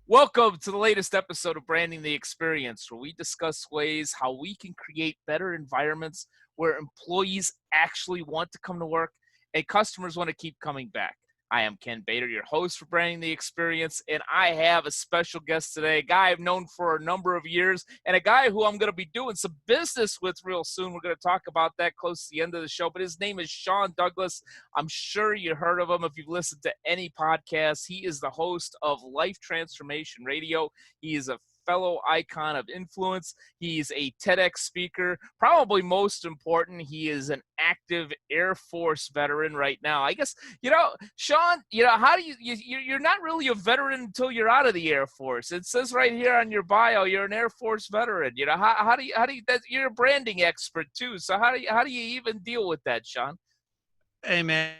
Welcome to the latest episode of Branding the Experience, where we discuss ways how we can create better environments where employees actually want to come to work and customers want to keep coming back. I am Ken Bader, your host for Branding the Experience, and I have a special guest today, a guy I've known for a number of years, and a guy who I'm going to be doing some business with real soon. We're going to talk about that close to the end of the show, but his name is Sean Douglas. I'm sure you heard of him if you've listened to any podcast. He is the host of Life Transformation Radio. He is a fellow icon of influence. He's a TEDx speaker. Probably most important, he is an active Air Force veteran right now. I guess, Sean, how do you're not really a veteran until you're out of the Air Force. It says right here on your bio, you're an Air Force veteran. How do you you're a branding expert too. So how do you even deal with that, Sean? Hey, man,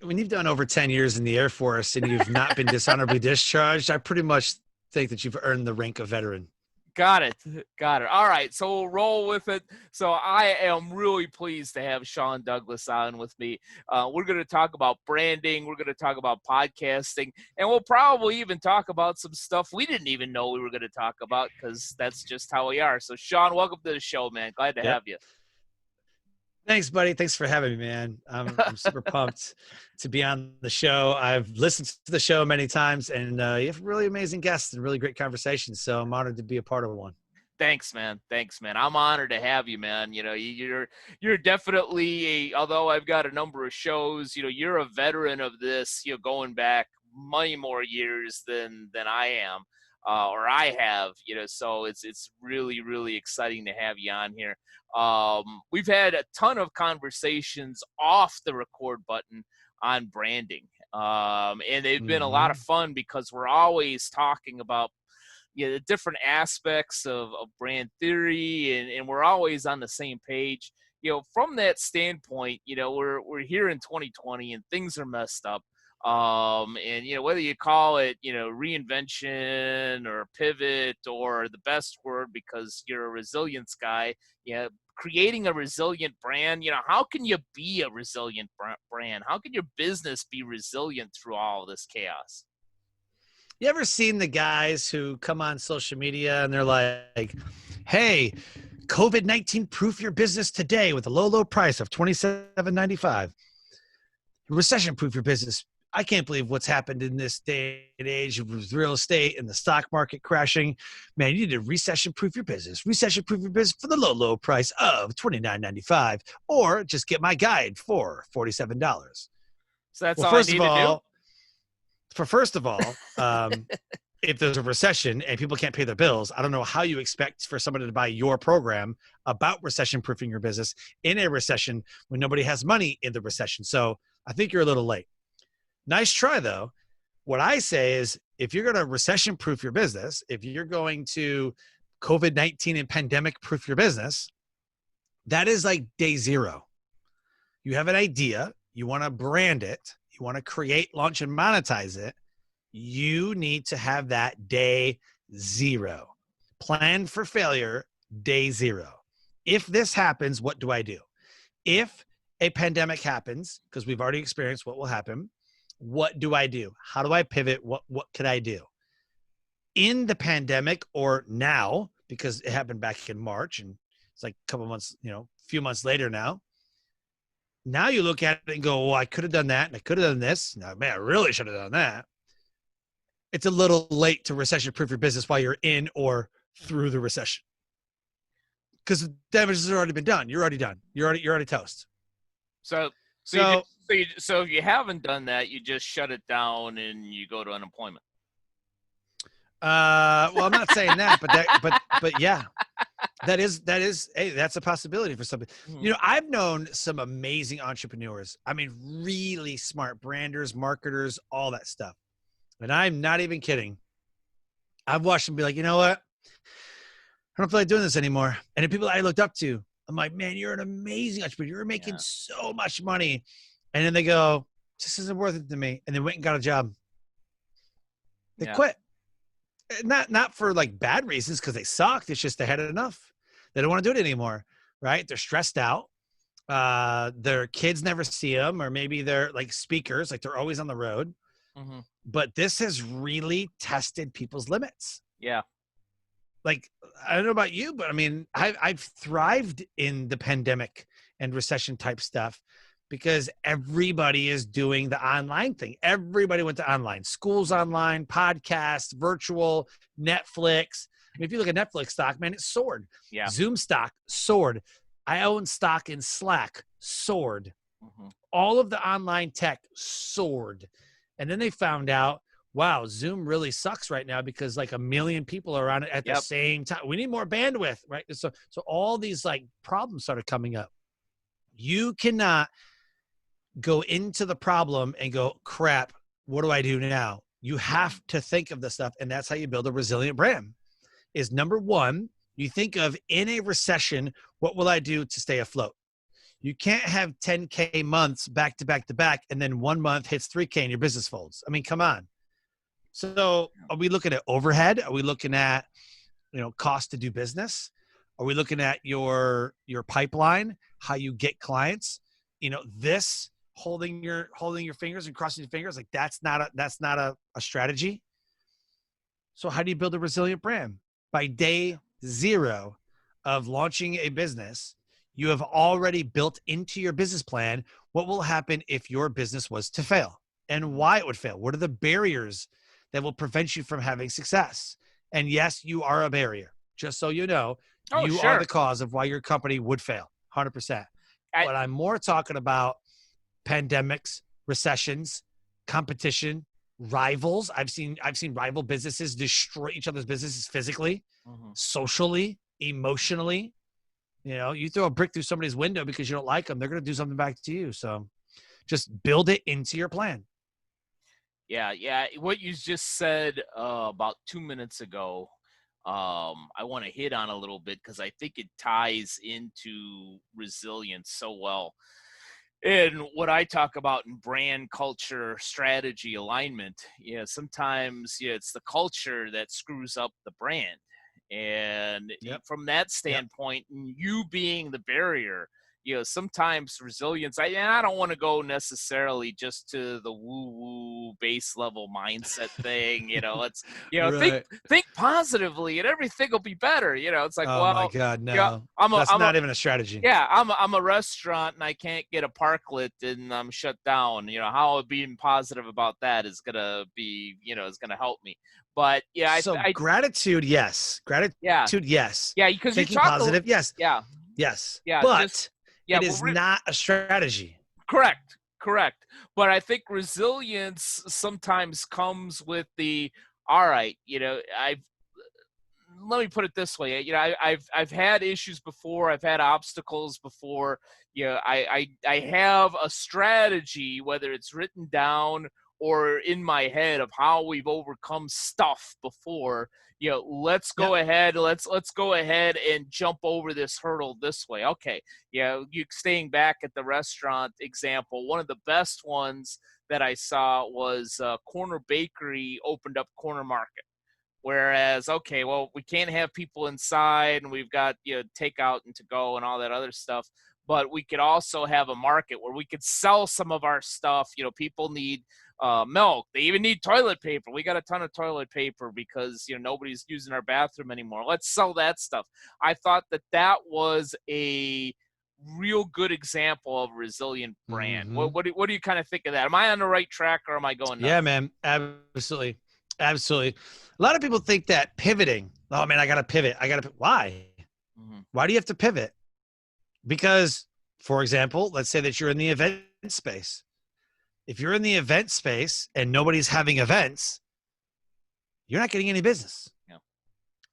when you've done over 10 years in the Air Force and you've not been dishonorably discharged, I pretty much think that you've earned the rank of veteran. Got it. All right, so we'll roll with it. So I am really pleased to have Sean Douglas on with me. We're going to talk about branding. We're going to talk about podcasting, and we'll probably even talk about some stuff we didn't even know we were going to talk about because that's just how we are. So, Sean, welcome to the show, man. Glad to have you. Thanks, buddy. Thanks for having me, man. I'm super pumped to be on the show. I've listened to the show many times, and you have really amazing guests and really great conversations. So I'm honored to be a part of one. Thanks, man. I'm honored to have you, man. You're definitely although I've got a number of shows, you're a veteran of this, going back many more years than I am, or I have, so it's really, really exciting to have you on here. We've had a ton of conversations off the record button on branding. And they've been a lot of fun because we're always talking about the different aspects of brand theory, and we're always on the same page. From that standpoint, we're here in 2020 and things are messed up. And whether you call it, reinvention or pivot or the best word because you're a resilience guy, creating a resilient brand, how can you be a resilient brand? How can your business be resilient through all of this chaos? You ever seen the guys who come on social media and they're like, hey, COVID-19 proof your business today with a low price of $27.95. Recession proof your business. I can't believe what's happened in this day and age with real estate and the stock market crashing. Man, you need to recession-proof your business. Recession-proof your business for the low price of $29.95, or just get my guide for $47. So that's all I need to do? First of all, if there's a recession and people can't pay their bills, I don't know how you expect for somebody to buy your program about recession-proofing your business in a recession when nobody has money in the recession. So I think you're a little late. Nice try, though. What I say is if you're going to recession-proof your business, if you're going to COVID-19 and pandemic-proof your business, that is like day zero. You have an idea. You want to brand it. You want to create, launch, and monetize it. You need to have that day zero. Plan for failure, day zero. If this happens, what do I do? If a pandemic happens, because we've already experienced what will happen, what do I do? How do I pivot? What could I do? In the pandemic or now, because it happened back in March and it's like a couple months, a few months later now. Now you look at it and go, well, I could have done that and I could have done this. Now, man, I really should have done that. It's a little late to recession-proof your business while you're in or through the recession. Because the damage has already been done. You're already done. You're already toast. So if you haven't done that, you just shut it down and you go to unemployment. Well, I'm not saying that, but yeah, that is, hey, that's a possibility for somebody. Mm-hmm. I've known some amazing entrepreneurs. I mean, really smart branders, marketers, all that stuff. And I'm not even kidding. I've watched them be like, you know what? I don't feel like doing this anymore. And the people I looked up to, I'm like, man, you're an amazing entrepreneur. You're making so much money. And then they go, this isn't worth it to me. And they went and got a job. They quit. Not for like bad reasons because they sucked. It's just they had enough. They don't want to do it anymore, right? They're stressed out. Their kids never see them, or maybe they're like speakers, like they're always on the road. Hmm. but this has really tested people's limits. Yeah. Like, I don't know about you, but I mean, I've thrived in the pandemic and recession type stuff because everybody is doing the online thing. Everybody went to online, schools online, podcasts, virtual, Netflix. I mean, if you look at Netflix stock, man, it soared. Yeah. Zoom stock soared. I own stock in Slack, soared. Hmm. All of the online tech soared. And then they found out, wow, Zoom really sucks right now because like 1 million people are on it at the Yep. same time. We need more bandwidth, right? So all these like problems started coming up. You cannot go into the problem and go, crap, what do I do now? You have to think of the stuff. And that's how you build a resilient brand. Is number one, you think of in a recession, what will I do to stay afloat? You can't have 10K months back to back to back, and then 1 month hits 3K and your business folds. I mean, come on. So are we looking at overhead? Are we looking at, cost to do business? Are we looking at your pipeline, how you get clients? This holding your fingers and crossing your fingers, like that's not a strategy. So how do you build a resilient brand? By day 0 of launching a business, you have already built into your business plan what will happen if your business was to fail and why it would fail. What are the barriers that will prevent you from having success? And yes, you are a barrier. Just so you know, Oh, you are the sure. cause of why your company would fail, 100%. I, But I'm more talking about pandemics, recessions, competition, rivals. I've seen rival businesses destroy each other's businesses physically, mhm. socially, emotionally. You throw a brick through somebody's window because you don't like them, they're going to do something back to you. So just build it into your plan. Yeah, yeah. What you just said about 2 minutes ago, I want to hit on a little bit because I think it ties into resilience so well. And what I talk about in brand culture strategy alignment, sometimes it's the culture that screws up the brand. And Yep. from that Yep. standpoint, and you being the barrier, sometimes resilience, and I don't want to go necessarily just to the woo-woo base level mindset thing. Let's, Right. think positively and everything will be better. It's like, Oh my well, God, yeah, no. I'm a, That's I'm a, not even a strategy. yeah, I'm a restaurant and I can't get a parklet and I'm shut down. How being positive about that is gonna be, is gonna help me. But yeah, So I gratitude, yes. yeah, Gratitude, yes. yeah, because you Thinking talk a, positive, yes. yeah, Yes. yeah, just But yeah, it but is not a strategy. correct, correct. But I think resilience sometimes comes with the all right. I've let me put it this way. I've had issues before. I've had obstacles before. I have a strategy, whether it's written down or in my head, of how we've overcome stuff before. Let's Yep. go ahead. Let's go ahead and jump over this hurdle this way. Okay. You staying back at the restaurant example. One of the best ones that I saw was Corner Bakery opened up Corner Market. Whereas, okay, well, we can't have people inside and we've got, takeout and to go and all that other stuff. But we could also have a market where we could sell some of our stuff. People need milk. They even need toilet paper. We got a ton of toilet paper because, nobody's using our bathroom anymore. Let's sell that stuff. I thought that was a real good example of resilient brand. Mm-hmm. What do you kind of think of that? Am I on the right track or am I going Yeah, nuts? man. Absolutely. Absolutely. A lot of people think that pivoting, oh man, I got to pivot. Why? Mm-hmm. Why do you have to pivot? Because, for example, let's say that you're in the event space. If you're in the event space and nobody's having events, you're not getting any business. Yeah.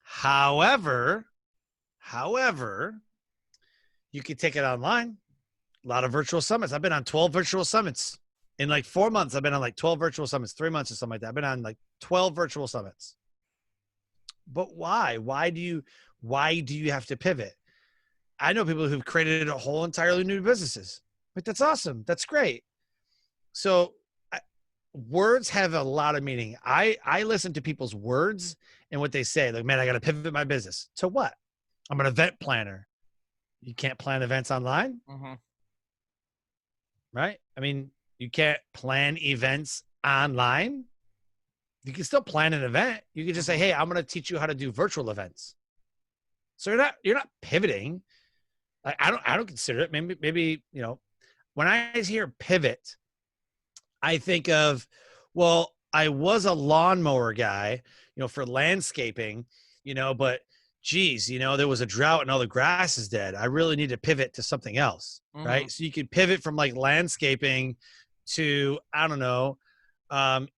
However, you can take it online. A lot of virtual summits. I've been on 12 virtual summits in like 4 months. I've been on like 12 virtual summits, 3 months or something like that. I've been on like 12 virtual summits. But why? Why do you have to pivot? I know people who've created a whole entirely new businesses. Like that's awesome. That's great. So words have a lot of meaning. I listen to people's words and what they say. Like, man, I got to pivot my business to what? I'm an event planner. You can't plan events online, Mm-hmm. right? I mean, you can't plan events online, you can still plan an event. You can just say, hey, I'm going to teach you how to do virtual events. So you're not pivoting. I don't consider it. Maybe, when I hear pivot, I think of, well, I was a lawnmower guy, for landscaping, but geez, there was a drought and all the grass is dead. I really need to pivot to something else. Right. So you could pivot from like landscaping to, I don't know,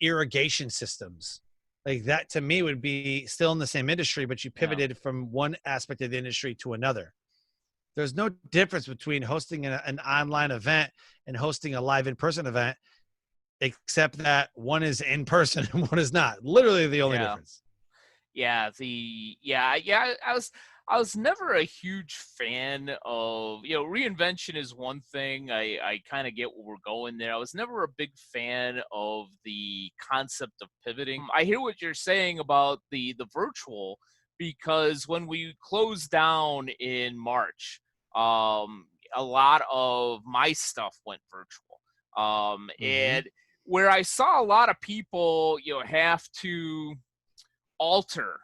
irrigation systems. Like that to me would be still in the same industry, but you pivoted from one aspect of the industry to another. There's no difference between hosting an online event and hosting a live in-person event, except that one is in person and one is not. Literally the only difference. I was never a huge fan of, reinvention is one thing. I kind of get where we're going there. I was never a big fan of the concept of pivoting. I hear what you're saying about the virtual, because when we closed down in March, a lot of my stuff went virtual. And where I saw a lot of people, have to alter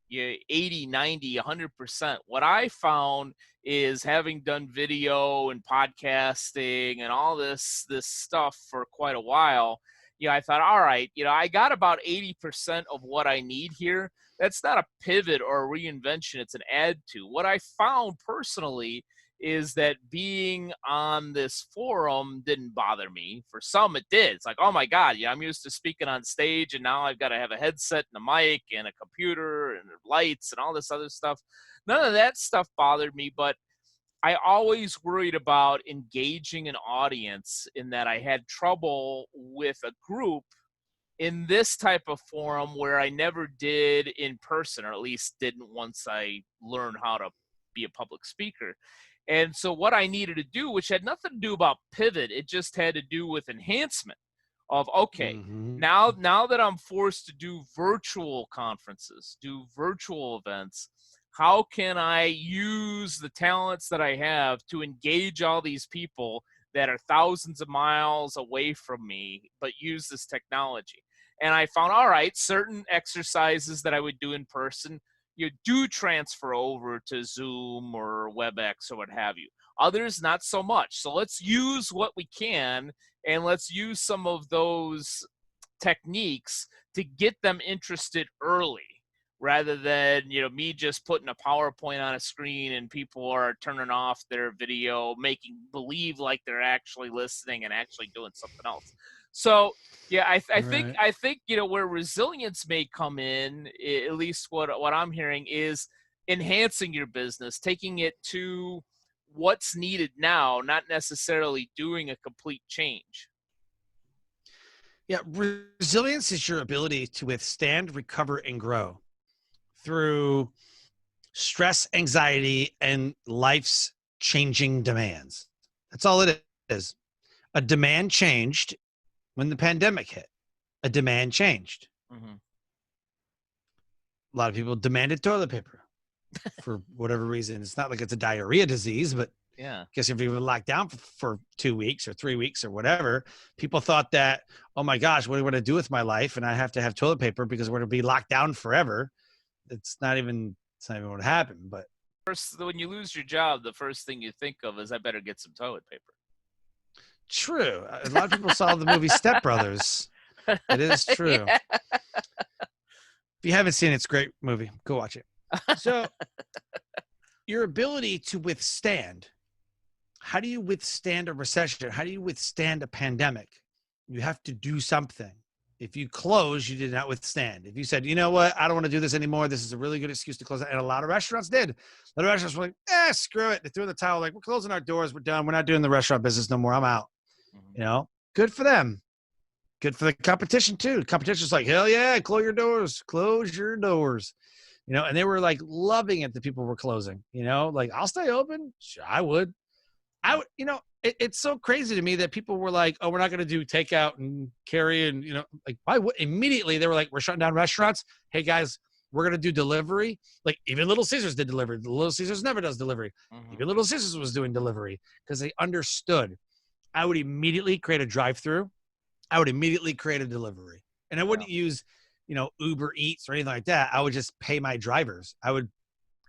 80, 90, 100%. What I found is, having done video and podcasting and all this stuff for quite a while, I thought, all right, I got about 80% of what I need here. That's not a pivot or a reinvention, it's an add to. What I found personally is that being on this forum didn't bother me. For some, it did. It's like, oh my God, I'm used to speaking on stage, and now I've got to have a headset and a mic and a computer and lights and all this other stuff. None of that stuff bothered me, but I always worried about engaging an audience, in that I had trouble with a group in this type of forum where I never did in person, or at least didn't once I learned how to be a public speaker. And so what I needed to do, which had nothing to do about pivot, it just had to do with enhancement of, okay, now that I'm forced to do virtual conferences, do virtual events, how can I use the talents that I have to engage all these people that are thousands of miles away from me, but use this technology? And I found, all right, certain exercises that I would do in person, you do transfer over to Zoom or WebEx or what have you. Others, not so much. So let's use what we can, and let's use some of those techniques to get them interested early, rather than, me just putting a PowerPoint on a screen and people are turning off their video, making believe like they're actually listening and actually doing something else. So I think where resilience may come in, at least what I'm hearing, is enhancing your business, taking it to what's needed now, not necessarily doing a complete change. Yeah, resilience is your ability to withstand, recover, and grow through stress, anxiety, and life's changing demands. That's all it is. A demand changed when the pandemic hit. A demand changed. A lot of people demanded toilet paper for whatever reason. It's not like it's a diarrhea disease, but I guess if you were locked down for 2 weeks or 3 weeks or whatever, people thought that, oh my gosh, what do I want to do with my life? And I have to have toilet paper because we're going to be locked down forever. It's not even what happened. But first, when you lose your job, the first thing you think of is, I better get some toilet paper. True. A lot of people saw the movie Step Brothers. It is true. Yeah. If you haven't seen it, it's a great movie. Go watch it. So your ability to withstand, how do you withstand a recession? How do you withstand a pandemic? You have to do something. If you close, you did not withstand. If you said, you know what, I don't want to do this anymore, this is a really good excuse to close it. And a lot of restaurants did. A lot of restaurants were like, screw it. They threw in the towel, like, we're closing our doors. We're done. We're not doing the restaurant business no more. I'm out. Good for them. Good for the competition too. Competition's like, hell yeah, close your doors. Close your doors. And they were like loving it that people were closing, like, I'll stay open. Sure, I would. It's so crazy to me that people were like, oh, we're not going to do takeout and carry. And, like, why would immediately they were like, we're shutting down restaurants. Hey guys, we're going to do delivery. Like, even Little Caesars did delivery. Little Caesars never does delivery. Even Little Caesars was doing delivery because they understood. I would immediately create a drive-through I would immediately create a delivery. And I Yeah. wouldn't use, Uber Eats or anything like that. I would just pay my drivers. I would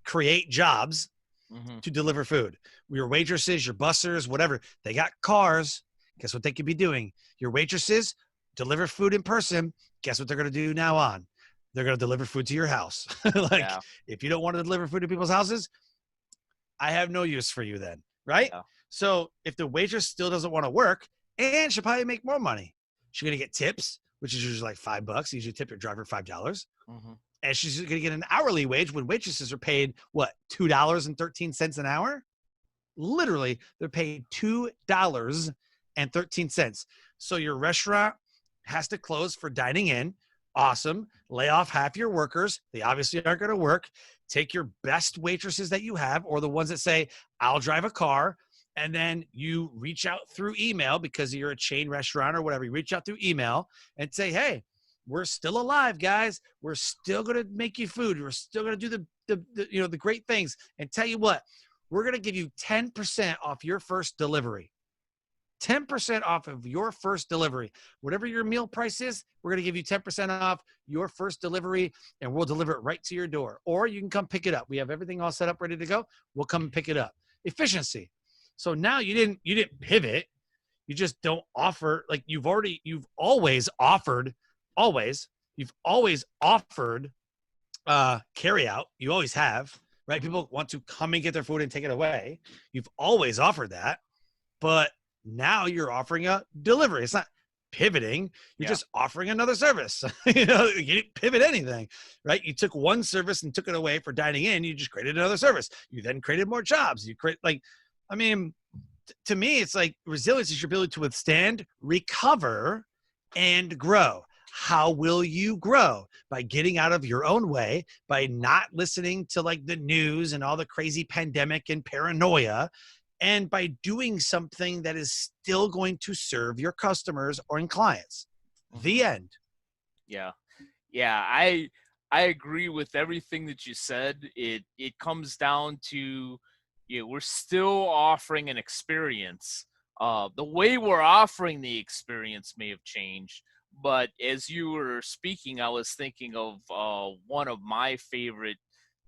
create jobs Hmm. to deliver food. Your waitresses, your bussers, whatever, they got cars. Guess what they could be doing? Your waitresses deliver food in person. Guess what they're going to do now on? They're going to deliver food to your house. Like, Yeah. if you don't want to deliver food to people's houses, I have no use for you then, right? Yeah. So if the waitress still doesn't want to work, and she'll probably make more money, she's going to get tips, which is usually like $5. You usually tip your driver $5. Hmm. And she's going to get an hourly wage when waitresses are paid, what, $2.13 an hour? Literally, they're paid $2.13. So your restaurant has to close for dining in. Awesome. Lay off half your workers. They obviously aren't going to work. Take your best waitresses that you have, or the ones that say, I'll drive a car. And then you reach out through email because you're a chain restaurant or whatever. You reach out through email and say, hey, we're still alive, guys. We're still going to make you food. We're still going to do the great things. And tell you what, we're going to give you 10% off your first delivery. 10% off of your first delivery. Whatever your meal price is, we're going to give you 10% off your first delivery, and we'll deliver it right to your door. Or you can come pick it up. We have everything all set up, ready to go. We'll come and pick it up. Efficiency. So now you didn't pivot. You just don't offer, like you've always offered carry out. You always have, right? People want to come and get their food and take it away. You've always offered that, but now you're offering a delivery. It's not pivoting. You're just offering another service. You didn't pivot anything, right? You took one service and took it away for dining in. You just created another service. You then created more jobs. To me, it's like resilience is your ability to withstand, recover, and grow. How will you grow? By getting out of your own way, by not listening to like the news and all the crazy pandemic and paranoia, and by doing something that is still going to serve your customers or clients. The end. Yeah. Yeah. I agree with everything that you said. It comes down to, we're still offering an experience. The way we're offering the experience may have changed, but as you were speaking, I was thinking of one of my favorite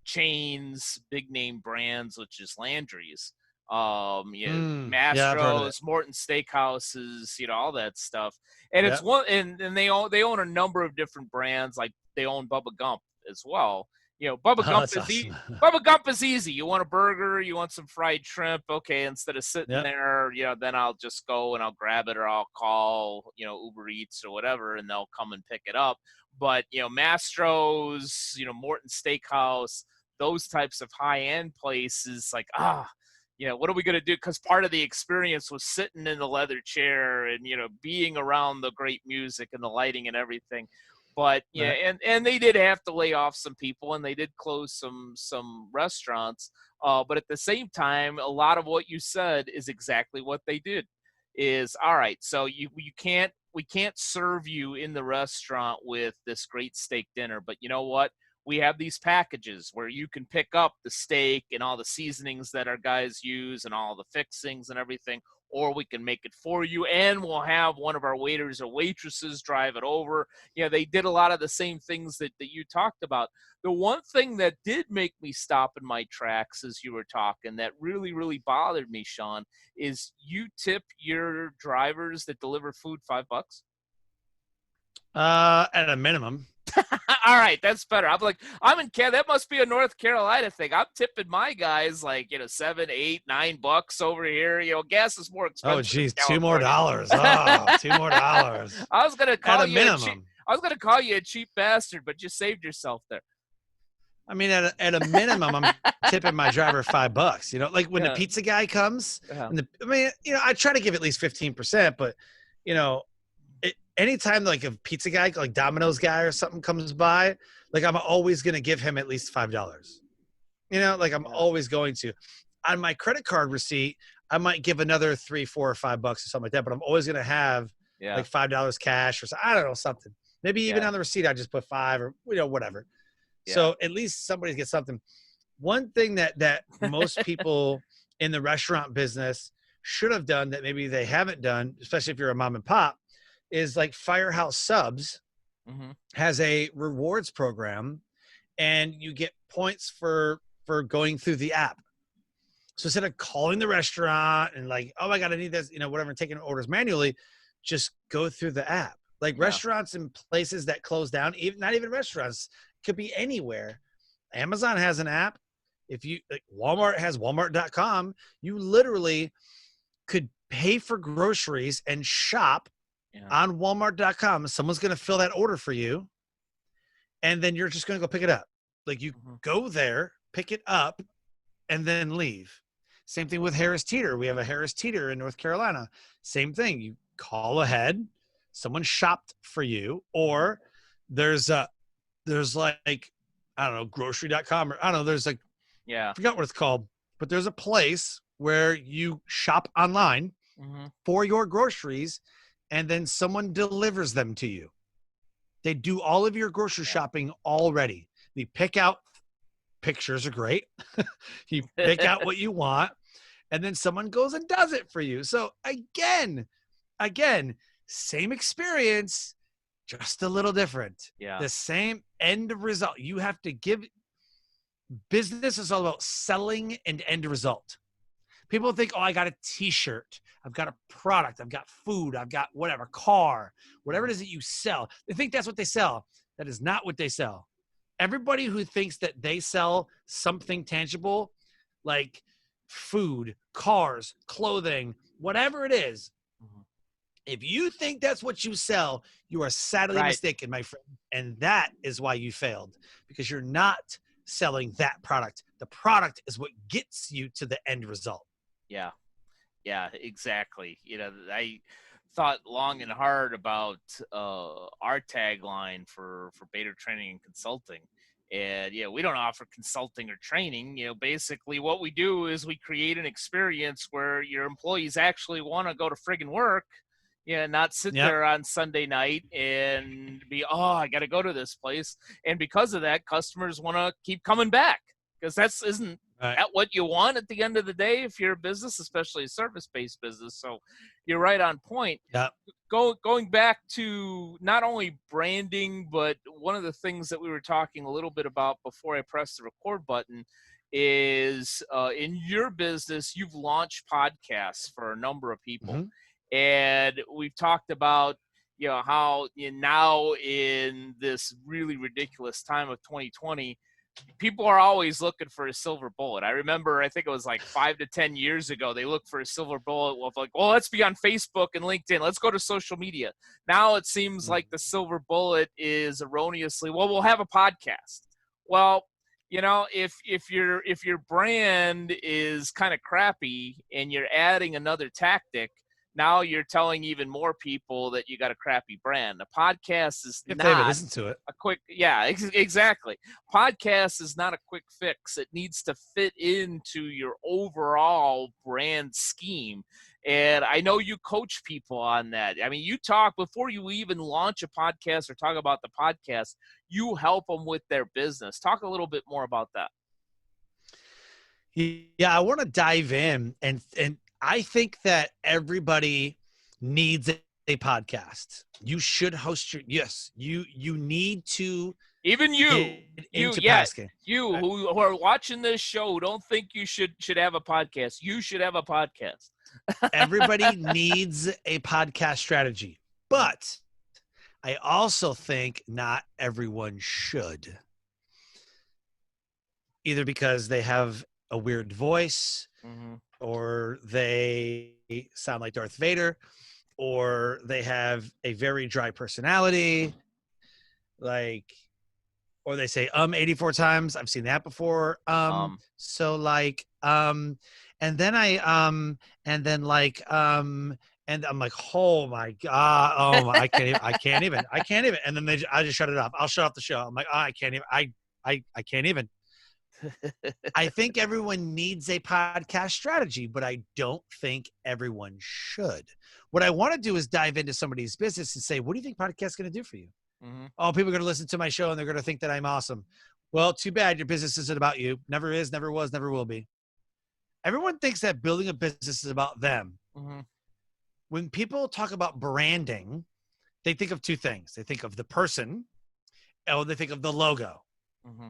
chains, big name brands, which is Landry's. Yeah, I've heard of it. Mastro's, Morton Steakhouses, all that stuff. And it's Yep. one, and they own a number of different brands. Like they own Bubba Gump as well. Bubba Oh, Gump that's is awesome. Bubba Gump is easy. You want a burger, you want some fried shrimp. Okay, instead of sitting Yep. there, then I'll just go and I'll grab it, or I'll call, Uber Eats or whatever, and they'll come and pick it up. But Mastro's, Morton Steakhouse, those types of high end places, like what are we going to do? Because part of the experience was sitting in the leather chair and being around the great music and the lighting and everything. But yeah, Right. and they did have to lay off some people, and they did close some restaurants. But at the same time, a lot of what you said is exactly what they did. Is all right. So we can't serve you in the restaurant with this great steak dinner, but you know what? We have these packages where you can pick up the steak and all the seasonings that our guys use and all the fixings and everything, or we can make it for you, and we'll have one of our waiters or waitresses drive it over. They did a lot of the same things that you talked about. The one thing that did make me stop in my tracks as you were talking that really, really bothered me, Sean, is you tip your drivers that deliver food $5? At a minimum. All right, that's better. I'm like, I'm in Canada. That must be a North Carolina thing. I'm tipping my guys like, $7, $8, $9 over here. Gas is more Oh, expensive in geez, $2 more. California. Oh, $2 more. I was gonna At call a you a cheap. minimum. I was gonna call you a cheap bastard, but you saved yourself there. I mean, at a minimum, I'm tipping my driver $5. Like when the Yeah, pizza guy comes, yeah, I try to give at least 15%, but anytime like a pizza guy, like Domino's guy or something comes by, like I'm always going to give him at least $5. Like I'm yeah, always going to. On my credit card receipt, I might give another $3, $4, or $5 or something like that, but I'm always going to have yeah, like $5 cash or I don't know, something. Maybe even yeah, on the receipt, I just put 5 or whatever. yeah. So at least somebody gets something. One thing that most people in the restaurant business should have done that maybe they haven't done, especially if you're a mom and pop, is like Firehouse Subs Mm-hmm. has a rewards program, and you get points for going through the app. So instead of calling the restaurant and like, oh my God, I need this, whatever, and taking orders manually, just go through the app. Like Yeah. restaurants and places that close down, even not even restaurants, could be anywhere. Amazon has an app. If you like, Walmart has Walmart.com. You literally could pay for groceries and shop Yeah. on Walmart.com. Someone's going to fill that order for you, and then you're just going to go pick it up. Like you Mm-hmm. go there, pick it up, and then leave. Same thing with Harris Teeter. We have a Harris Teeter in North Carolina. Same thing. You call ahead, someone shopped for you, or there's like, I don't know, grocery.com, or I don't know, there's like, Yeah. I forgot what it's called, but there's a place where you shop online Mm-hmm. for your groceries, and then someone delivers them to you. They do all of your grocery Yeah. shopping already. You pick out, pictures are great. You pick out what you want, and then someone goes and does it for you. So again, same experience, just a little different. Yeah. The same end result. You have to give. Business is all about selling and end result. People think, oh, I got a t-shirt, I've got a product, I've got food, I've got whatever, car, whatever it is that you sell. They think that's what they sell. That is not what they sell. Everybody who thinks that they sell something tangible, like food, cars, clothing, whatever it is, Mm-hmm. if you think that's what you sell, you are sadly Right. mistaken, my friend. And that is why you failed, because you're not selling that product. The product is what gets you to the end result. Yeah. Yeah, exactly. I thought long and hard about our tagline for Beta Training and Consulting. And we don't offer consulting or training. Basically what we do is we create an experience where your employees actually want to go to friggin' work. Not sit Yep. there on Sunday night and be, oh, I got to go to this place. And because of that, customers want to keep coming back, because isn't Right. at what you want at the end of the day if you're a business, especially a service-based business. So you're right on point. Yep. Going back to not only branding, but one of the things that we were talking a little bit about before I pressed the record button is in your business, you've launched podcasts for a number of people. Mm-hmm. And we've talked about how now in this really ridiculous time of 2020, people are always looking for a silver bullet. I remember, I think it was like 5 to 10 years ago, they looked for a silver bullet of like, well, let's be on Facebook and LinkedIn. Let's go to social media. Now it seems like the silver bullet is erroneously, well, we'll have a podcast. Well, if your brand is kind of crappy and you're adding another tactic, now you're telling even more people that you got a crappy brand. A podcast is If they not listen to it. a quick, exactly. Podcast is not a quick fix. It needs to fit into your overall brand scheme. And I know you coach people on that. I mean, you talk before you even launch a podcast or talk about the podcast, you help them with their business. Talk a little bit more about that. Yeah, I want to dive in, and I think that everybody needs a podcast. You should host you need to even get into podcasting. You who are watching this show, don't think you should have a podcast. You should have a podcast. Everybody needs a podcast strategy, but I also think not everyone should. Either because they have a weird voice, or they sound like Darth Vader, or they have a very dry personality, or they say 84 times. I've seen that before. So like and then and I'm like, oh my God, I can't even. And then I just shut it off. I'll shut off the show. I'm like, oh, I can't even. I can't even. I think everyone needs a podcast strategy, but I don't think everyone should. What I want to do is dive into somebody's business and say, what do you think podcast is going to do for you? Oh, people are going to listen to my show and they're going to think that I'm awesome. Well, too bad. Your business isn't about you. Never is, never was, never will be. Everyone thinks that building a business is about them. When people talk about branding, they think of two things. They think of the person, or they think of the logo. Mm-hmm.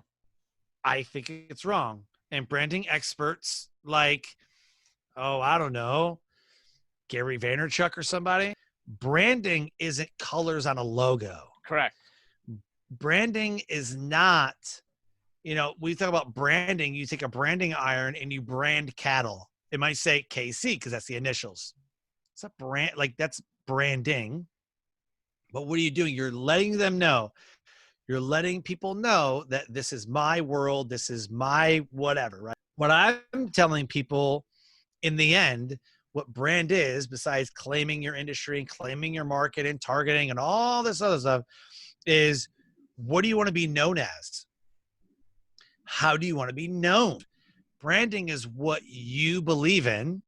I think it's wrong. And branding experts like, oh, I don't know, Gary Vaynerchuk or somebody, branding isn't colors on a logo. Correct. Branding is not, we talk about branding. You take a branding iron and you brand cattle. It might say KC because that's the initials. It's a brand, like that's branding. But what are you doing? You're letting them know. You're letting people know that this is my world. This is my whatever, right? What I'm telling people in the end, what brand is, besides claiming your industry and claiming your market and targeting and all this other stuff, is what do you want to be known as? How do you want to be known? Branding is what you believe in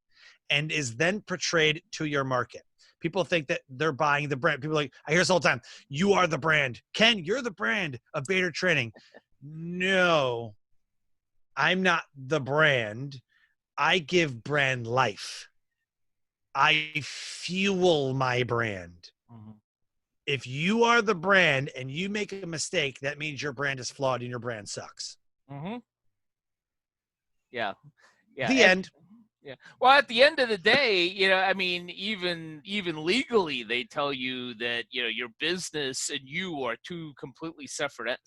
and is then portrayed to your market. People think that they're buying the brand. People are like, I hear this all the time. You are the brand. Ken, you're the brand of Bader Training. No, I'm not the brand. I give brand life. I fuel my brand. Mm-hmm. If you are the brand and you make a mistake, that means your brand is flawed and your brand sucks. Mm-hmm. Yeah. Yeah. The end. Yeah. Well, at the end of the day, I mean, even legally, they tell you that your business and you are two completely separate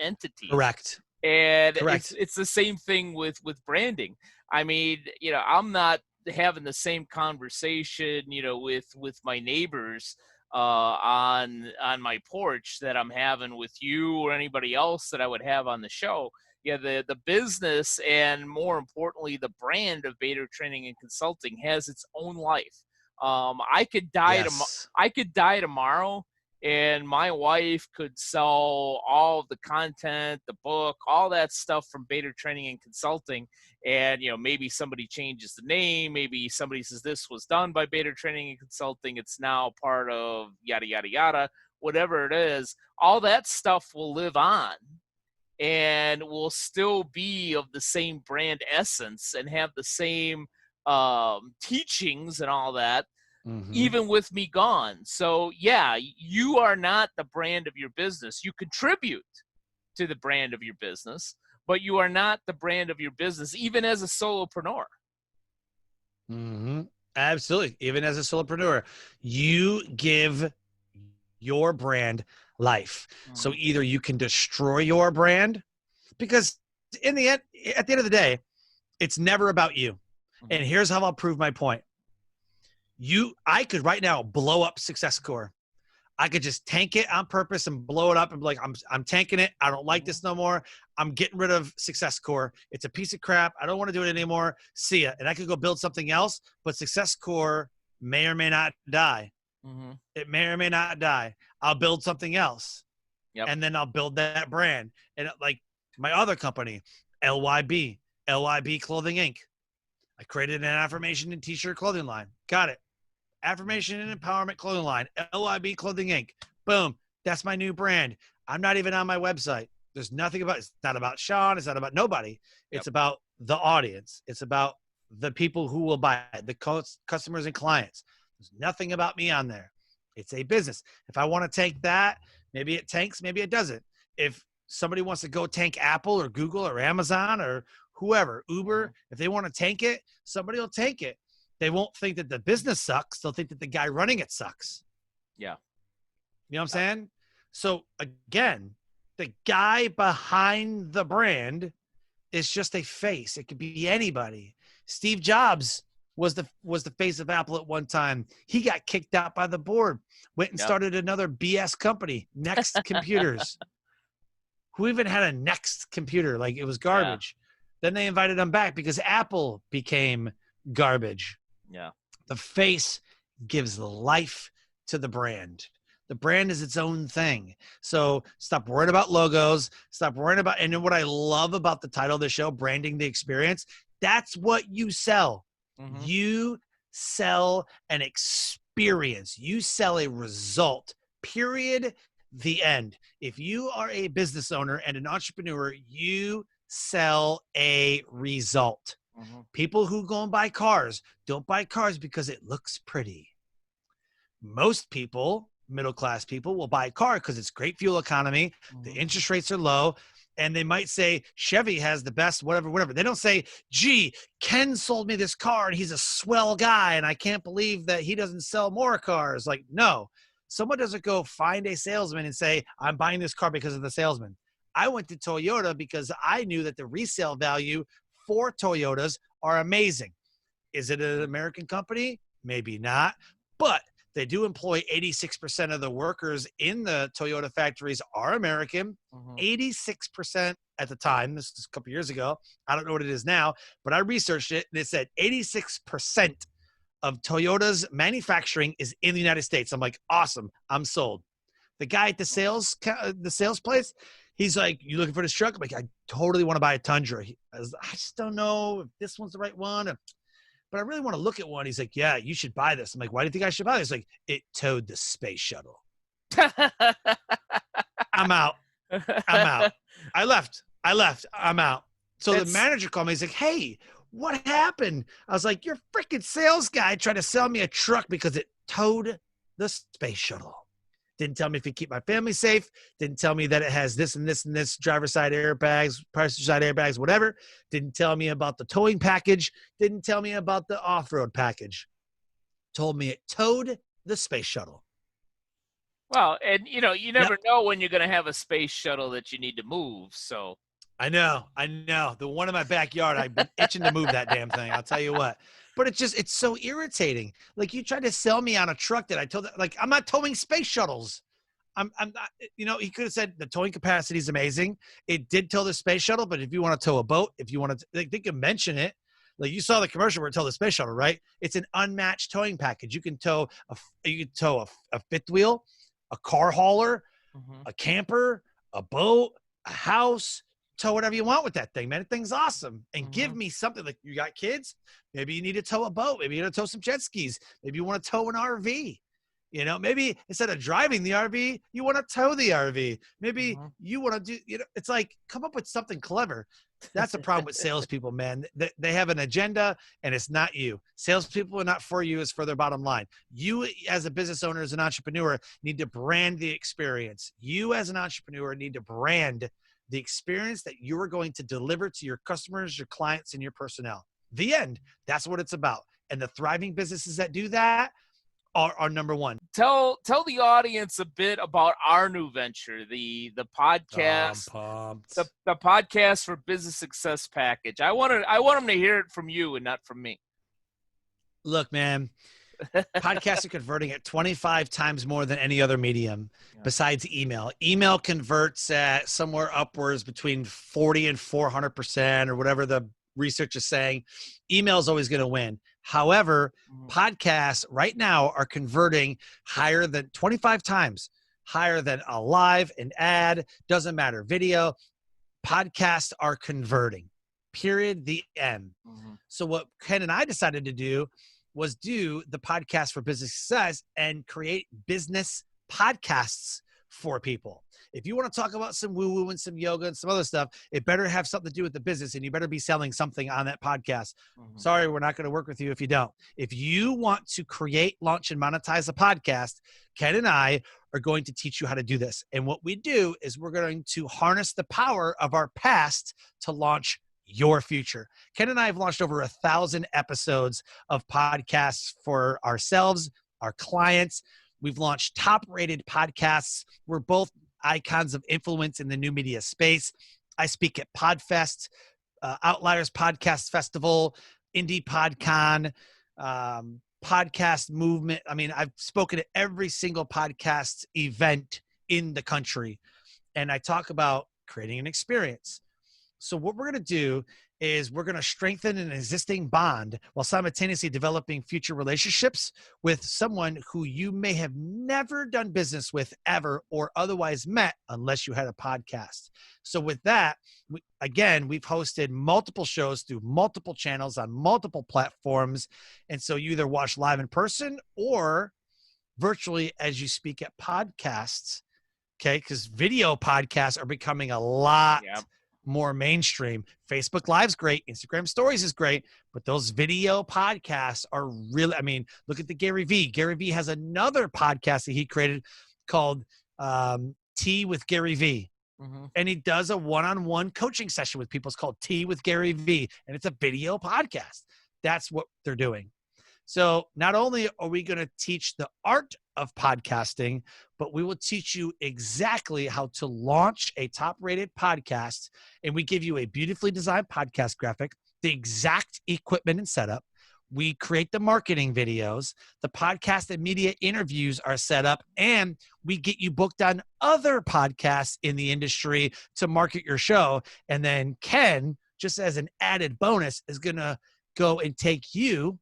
entities. Correct. And Correct. it's the same thing with branding. I mean, I'm not having the same conversation, with my neighbors on my porch that I'm having with you or anybody else that I would have on the show. Yeah, the business and more importantly, the brand of Bader Training and Consulting has its own life. I could die Yes. I could die tomorrow, and my wife could sell all of the content, the book, all that stuff from Bader Training and Consulting. And maybe somebody changes the name, maybe somebody says this was done by Bader Training and Consulting, it's now part of yada yada yada, whatever it is. All that stuff will live on and will still be of the same brand essence and have the same teachings and all that, even with me gone. So yeah, you are not the brand of your business. You contribute to the brand of your business, but you are not the brand of your business, even as a solopreneur. Absolutely. Even as a solopreneur, you give your brand life. So either you can destroy your brand, because in the end, at the end of the day, it's never about you. And here's how I'll prove my point. I could right now blow up Success Core. I could just tank it on purpose and blow it up and be like, I'm tanking it. I don't like this no more. I'm getting rid of Success Core. It's a piece of crap. I don't want to do it anymore. See ya. And I could go build something else, but Success Core may or may not die. It may or may not die. I'll build something else. Yep. And then I'll build that brand. And like my other company, LYB Clothing Inc. I created an affirmation and t-shirt clothing line. Got it. Affirmation and empowerment clothing line, LYB Clothing Inc. Boom. That's my new brand. I'm not even on my website. There's nothing about it. It's not about Sean. It's not about nobody. It's about the audience. It's about the people who will buy it, the customers and clients. There's nothing about me on there. It's a business. If I want to tank that, maybe it tanks, maybe it doesn't. If somebody wants to go tank Apple or Google or Amazon or whoever, Uber, if they want to tank it, somebody will tank it. They won't think that the business sucks. They'll think that the guy running it sucks. Yeah. You know what I'm saying? So again, the guy behind the brand is just a face. It could be anybody. Steve Jobs was the face of Apple at one time. He got kicked out by the board, went and started another BS company, Next Computers. Who even had a Next computer? Like it was garbage. Then they invited him back because Apple became garbage. Yeah. The face gives life to the brand. The brand is its own thing. So stop worrying about logos. Stop worrying about, and what I love about the title of the show, Branding the Experience, that's what you sell. You sell an experience. You sell a result, period, the end. If you are a business owner and an entrepreneur, you sell a result. People who go and buy cars don't buy cars because it looks pretty. Most people middle-class people will buy a car because it's great fuel economy. The interest rates are low. And they might say Chevy has the best, whatever. They don't say, gee, Ken sold me this car and he's a swell guy and I can't believe that he doesn't sell more cars. Like, no, someone doesn't go find a salesman and say, I'm buying this car because of the salesman. I went to Toyota because I knew that the resale value for Toyotas are amazing. Is it an American company? Maybe not, but they do employ 86% of the workers in the Toyota factories are American. 86% at the time. This is a couple years ago. I don't know what it is now, but I researched it and it said 86% of Toyota's manufacturing is in the United States. I'm like, awesome. I'm sold. The guy at the sales place, he's like, you looking for this truck? I'm like, I totally want to buy a Tundra. I just don't know if this one's the right one. But I really want to look at one. He's like, yeah, you should buy this. I'm like, why do you think I should buy this? He's like, it towed the space shuttle. I'm out. I left. I'm out. So the manager called me. He's like, hey, what happened? I was like, your freaking sales guy tried to sell me a truck because it towed the space shuttle. Didn't tell me if it keep my family safe. Didn't tell me that it has this and this and this driver's side airbags, passenger side airbags, whatever. Didn't tell me about the towing package. Didn't tell me about the off-road package. Told me it towed the space shuttle. Well, and you never know when you're going to have a space shuttle that you need to move. So I know. The one in my backyard, I've been itching to move that damn thing. I'll tell you what. But it's so irritating. Like, you tried to sell me on a truck that I told, like, I'm not towing space shuttles. I'm not, he could have said the towing capacity is amazing. It did tow the space shuttle, but if you want to tow a boat, if you want to, they can mention it. Like, you saw the commercial where it towed the space shuttle, right? It's an unmatched towing package. You can tow a fifth wheel, a car hauler, a camper, a boat, a house. Tow whatever you want with that thing, man. That thing's awesome. And give me something. Like, you got kids, maybe you need to tow a boat, maybe you need to tow some jet skis, maybe you want to tow an RV. Maybe instead of driving the RV, you want to tow the RV. Maybe you want to do, it's like, come up with something clever. That's the problem with salespeople, man. They have an agenda and it's not you. Salespeople are not for you, it's for their bottom line. You as a business owner, as an entrepreneur, need to brand the experience. You as an entrepreneur need to brand the experience that you are going to deliver to your customers, your clients, and your personnel. The end. That's what it's about. And the thriving businesses that do that are number one. Tell the audience a bit about our new venture, the podcast, the podcast for business success package. I want them to hear it from you and not from me. Look, man, podcasts are converting at 25 times more than any other medium besides email. Email converts at somewhere upwards between 40 and 400% or whatever the research is saying. Email is always going to win. However, podcasts right now are converting higher than 25 times higher than a live, an ad, doesn't matter, video. Podcasts are converting, period, the end. So what Ken and I decided to do was do the podcast for business success and create business podcasts for people. If you want to talk about some woo-woo and some yoga and some other stuff, it better have something to do with the business, and you better be selling something on that podcast. Sorry, we're not going to work with you if you don't. If you want to create, launch, and monetize a podcast, Ken and I are going to teach you how to do this. And what we do is we're going to harness the power of our past to launch your future. Ken and I have launched over 1,000 episodes of podcasts for ourselves, our clients. We've launched top-rated podcasts. We're both icons of influence in the new media space. I speak at PodFest, Outliers Podcast Festival, Indie PodCon, Podcast Movement. I mean, I've spoken at every single podcast event in the country, and I talk about creating an experience. So what we're going to do is we're going to strengthen an existing bond while simultaneously developing future relationships with someone who you may have never done business with ever or otherwise met unless you had a podcast. So with that, we've hosted multiple shows through multiple channels on multiple platforms. And so you either watch live in person or virtually as you speak at podcasts, okay? Because video podcasts are becoming a lot more mainstream. Facebook Live's great. Instagram Stories is great. But those video podcasts are really, I mean, look at the Gary Vee. Gary Vee has another podcast that he created called Tea with Gary Vee. Mm-hmm. And he does a one-on-one coaching session with people. It's called Tea with Gary Vee. And it's a video podcast. That's what they're doing. So not only are we going to teach the art of podcasting, but we will teach you exactly how to launch a top-rated podcast. And we give you a beautifully designed podcast graphic, the exact equipment and setup. We create the marketing videos. The podcast and media interviews are set up, and we get you booked on other podcasts in the industry to market your show. And then Ken, just as an added bonus, is going to go and take you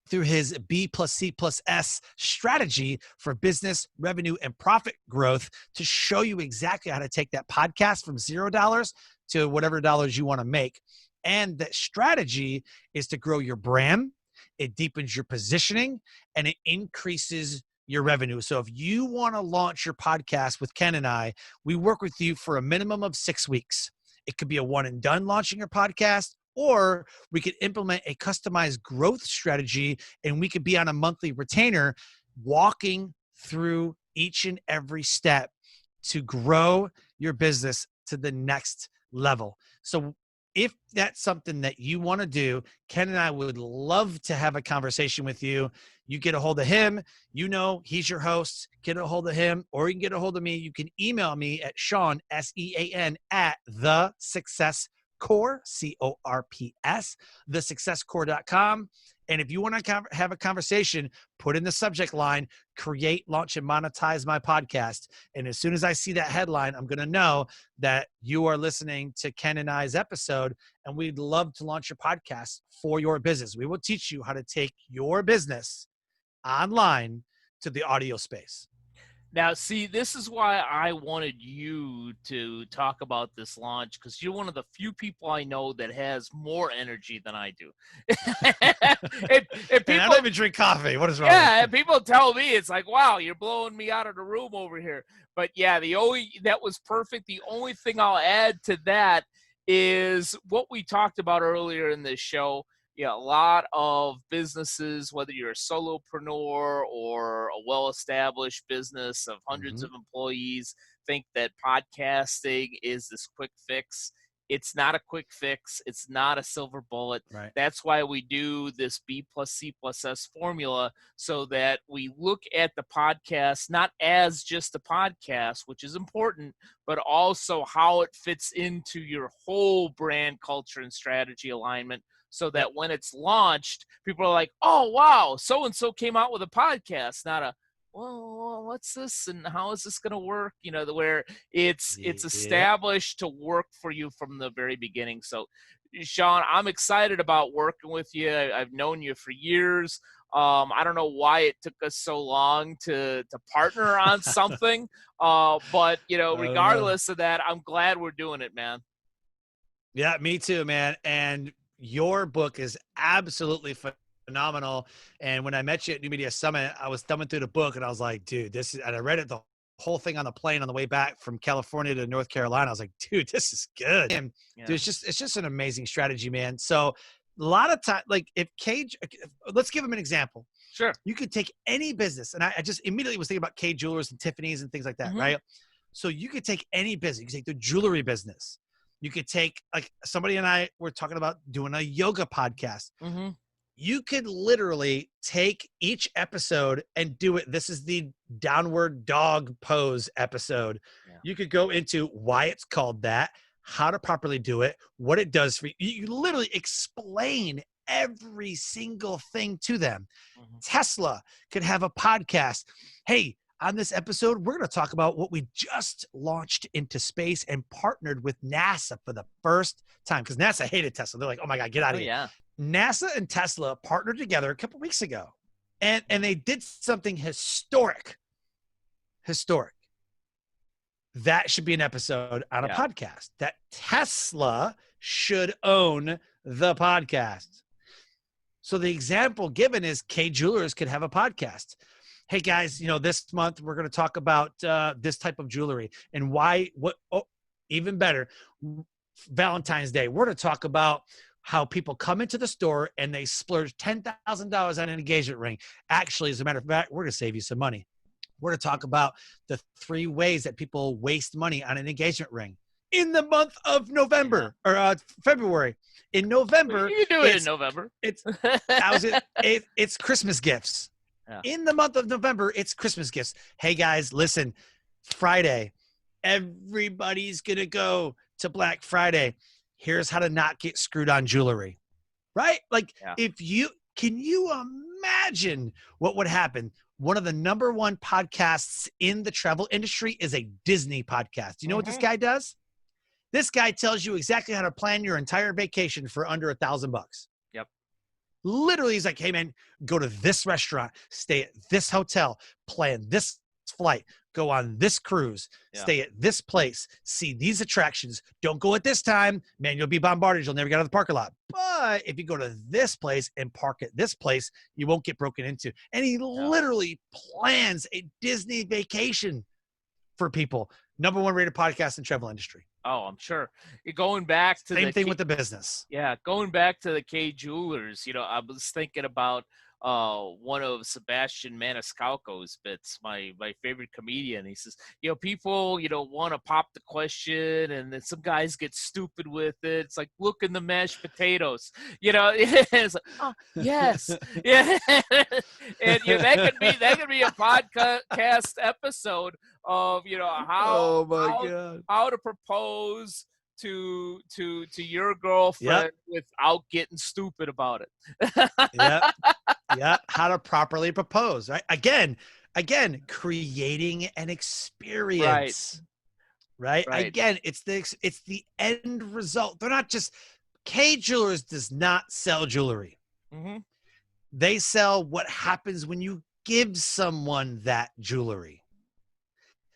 through his B+C+S strategy for business, revenue, and profit growth to show you exactly how to take that podcast from $0 to whatever dollars you want to make. And that strategy is to grow your brand, it deepens your positioning, and it increases your revenue. So if you want to launch your podcast with Ken and I, we work with you for a minimum of 6 weeks. It could be a one and done launching your podcast, or we could implement a customized growth strategy, and we could be on a monthly retainer walking through each and every step to grow your business to the next level. So if that's something that you want to do, Ken and I would love to have a conversation with you. You get a hold of him, he's your host, get a hold of him, or you can get a hold of me. You can email me at Sean, SEAN, at the Success Core, CORPS, thesuccesscore.com. And if you want to have a conversation, put in the subject line, create, launch, and monetize my podcast. And as soon as I see that headline, I'm going to know that you are listening to Ken and I's episode, and we'd love to launch your podcast for your business. We will teach you how to take your business online to the audio space. Now, see, this is why I wanted you to talk about this launch, because you're one of the few people I know that has more energy than I do. and people, and I don't even drink coffee. What is wrong? Yeah, and people tell me, it's like, wow, you're blowing me out of the room over here. But yeah, that was perfect. The only thing I'll add to that is what we talked about earlier in this show. Yeah, a lot of businesses, whether you're a solopreneur or a well-established business of hundreds of employees, think that podcasting is this quick fix. It's not a quick fix. It's not a silver bullet. Right. That's why we do this B+C+S formula, so that we look at the podcast not as just a podcast, which is important, but also how it fits into your whole brand culture and strategy alignment, so that when it's launched, people are like, oh, wow, so-and-so came out with a podcast, not a, well, what's this and how is this going to work? Where it's established to work for you from the very beginning. So, Sean, I'm excited about working with you. I've known you for years. I don't know why it took us so long to partner on something, but regardless of that, I'm glad we're doing it, man. Yeah, me too, man. And your book is absolutely phenomenal. And when I met you at New Media Summit, I was thumbing through the book and I was like, dude, and I read it the whole thing on the plane on the way back from California to North Carolina. I was like, dude, this is good. And dude, it's just an amazing strategy, man. So a lot of time, like let's give him an example. Sure. You could take any business. And I just immediately was thinking about K Jewelers and Tiffany's and things like that, right? So you could take any business. You could take the jewelry business. You could take, like, somebody and I were talking about doing a yoga podcast. You could literally take each episode and do it. This is the downward dog pose episode. Yeah. You could go into why it's called that, how to properly do it, what it does for you. You literally explain every single thing to them. Tesla could have a podcast. Hey, on this episode, we're going to talk about what we just launched into space and partnered with NASA for the first time, because NASA hated Tesla. They're like, oh my God, get out of here. Yeah. NASA and Tesla partnered together a couple weeks ago, and they did something historic. That should be an episode on a podcast. That Tesla should own the podcast. So the example given is K Jewelers could have a podcast. Hey guys, this month we're going to talk about this type of jewelry and why, even better, Valentine's Day. We're going to talk about how people come into the store and they splurge $10,000 on an engagement ring. Actually, as a matter of fact, we're going to save you some money. We're going to talk about the 3 ways that people waste money on an engagement ring in the month of November or February. In November, You can do it in November. It's Christmas gifts. Yeah. In the month of November, it's Christmas gifts. Hey guys, listen, Friday, everybody's going to go to Black Friday. Here's how to not get screwed on jewelry, right? Like can you imagine what would happen? One of the number 1 podcasts in the travel industry is a Disney podcast. You know what this guy does? This guy tells you exactly how to plan your entire vacation for under $1,000. Yep. Literally, he's like, hey man, go to this restaurant, stay at this hotel, plan this flight, go on this cruise, stay at this place, see these attractions. Don't go at this time, man, you'll be bombarded. You'll never get out of the parking lot. But if you go to this place and park at this place, you won't get broken into. And he literally plans a Disney vacation for people. Number 1 rated podcast in travel industry. Oh, I'm sure. Going back to same thing with the business. Yeah, going back to the K Jewelers, I was thinking about one of Sebastian Maniscalco's bits, my favorite comedian. He says, people, want to pop the question, and then some guys get stupid with it. It's like, look in the mashed potatoes, it's like, oh, yes. Yeah. And that could be a podcast episode of, how to propose to your girlfriend without getting stupid about it. Yeah, how to properly propose, right? Again, creating an experience, right? Again, it's the end result. They're not just K Jewelers does not sell jewelry. Mm-hmm. They sell what happens when you give someone that jewelry.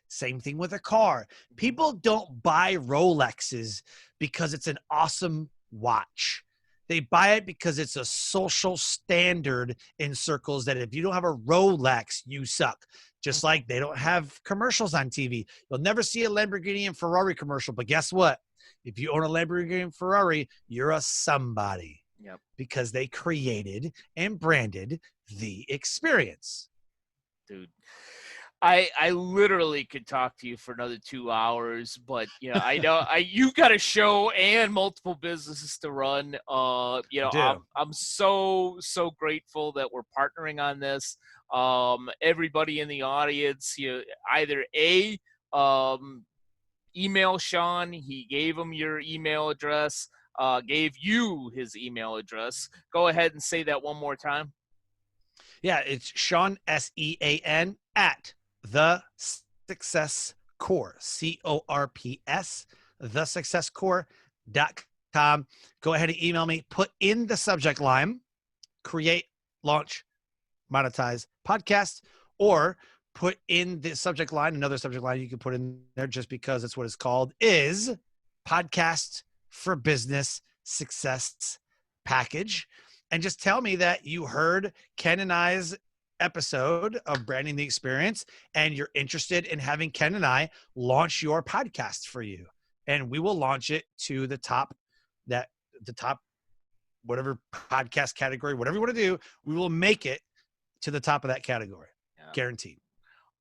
Same thing with a car. People don't buy Rolexes because it's an awesome watch. They buy it because it's a social standard in circles that if you don't have a Rolex, you suck. Just like they don't have commercials on TV. You'll never see a Lamborghini and Ferrari commercial, but guess what? If you own a Lamborghini and Ferrari, you're a somebody. Yep. Because they created and branded the experience. Dude. I literally could talk to you for another 2 hours, but I know you've got a show and multiple businesses to run. I'm so grateful that we're partnering on this. Everybody in the audience, either email Sean. He gave him your email address. Gave you his email address. Go ahead and say that one more time. Yeah, it's Sean SEAN at The Success Core, CORPS, thesuccesscore.com. Go ahead and email me. Put in the subject line, create, launch, monetize podcast, or put in the subject line, another subject line you can put in there just because it's what it's called, is Podcast for Business Success Package. And just tell me that you heard Ken and I's episode of Branding the Experience and you're interested in having Ken and I launch your podcast for you. And we will launch it to the top, whatever podcast category, whatever you want to do, we will make it to the top of that category. Yeah. Guaranteed.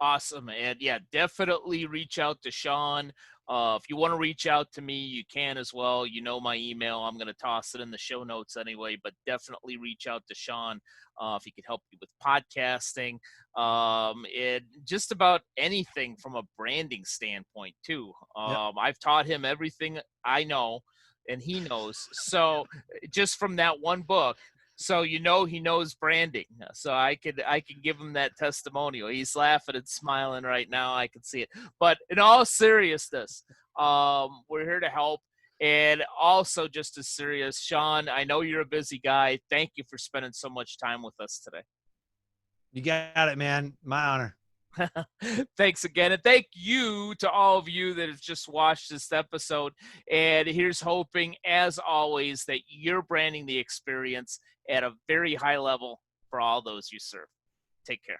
Awesome. And yeah, definitely reach out to Sean. If you want to reach out to me, you can as well. You know my email. I'm going to toss it in the show notes anyway, but definitely reach out to Sean if he could help you with podcasting and just about anything from a branding standpoint too. Yep. I've taught him everything I know and he knows. So just from that one book. So he knows branding. So I could give him that testimonial. He's laughing and smiling right now. I can see it. But in all seriousness, we're here to help. And also just as serious, Sean, I know you're a busy guy. Thank you for spending so much time with us today. You got it, man. My honor. Thanks again. And thank you to all of you that have just watched this episode. And here's hoping, as always, that you're branding the experience at a very high level for all those you serve. Take care.